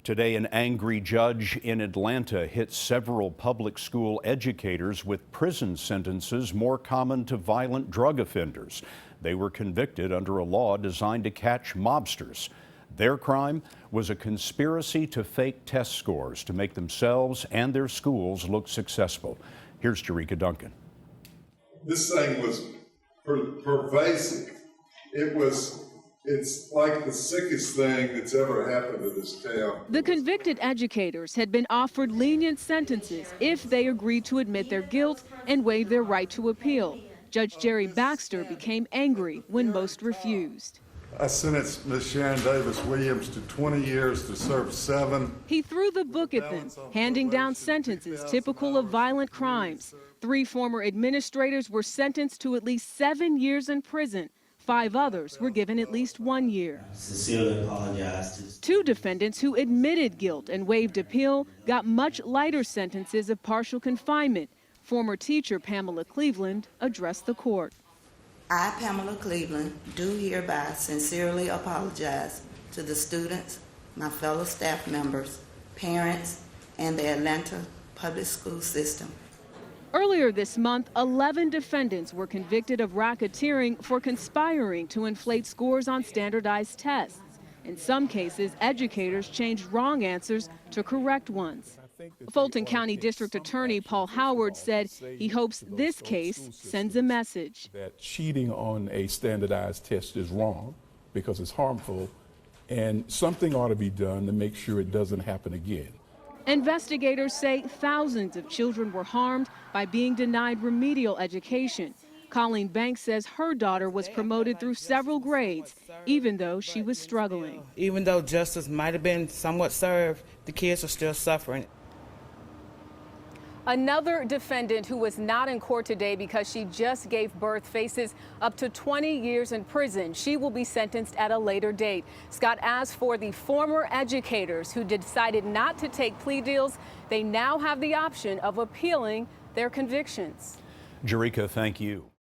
Today, an angry judge in Atlanta hit several public school educators with prison sentences more common to violent drug offenders. They were convicted under a law designed to catch mobsters. Their crime was a conspiracy to fake test scores to make themselves and their schools look successful. Here's Jericka Duncan. This thing was pervasive. It's like the sickest thing that's ever happened to this town. The convicted educators had been offered lenient sentences if they agreed to admit their guilt and waive their right to appeal. Judge Jerry Baxter became angry when most refused. I sentenced Ms. Sharon Davis Williams to 20 years to serve 7. He threw the book at them, handing down sentences typical of violent crimes. 3 former administrators were sentenced to at least 7 years in prison. 5 others were given at least 1 year. Sincerely apologize. 2 defendants who admitted guilt and waived appeal got much lighter sentences of partial confinement. Former teacher Pamela Cleveland addressed the court. I, Pamela Cleveland, do hereby sincerely apologize to the students, my fellow staff members, parents, and the Atlanta public school system. Earlier this month, 11 defendants were convicted of racketeering for conspiring to inflate scores on standardized tests. In some cases, educators changed wrong answers to correct ones. Fulton County District Attorney Paul Howard said he hopes this case sends a message. That cheating on a standardized test is wrong because it's harmful, and something ought to be done to make sure it doesn't happen again. Investigators say thousands of children were harmed by being denied remedial education. Colleen Banks says her daughter was promoted through several grades, even though she was struggling. Even though justice might have been somewhat served, the kids are still suffering. Another defendant who was not in court today because she just gave birth faces up to 20 years in prison. She will be sentenced at a later date. Scott, as for the former educators who decided not to take plea deals, they now have the option of appealing their convictions. Jericka, thank you.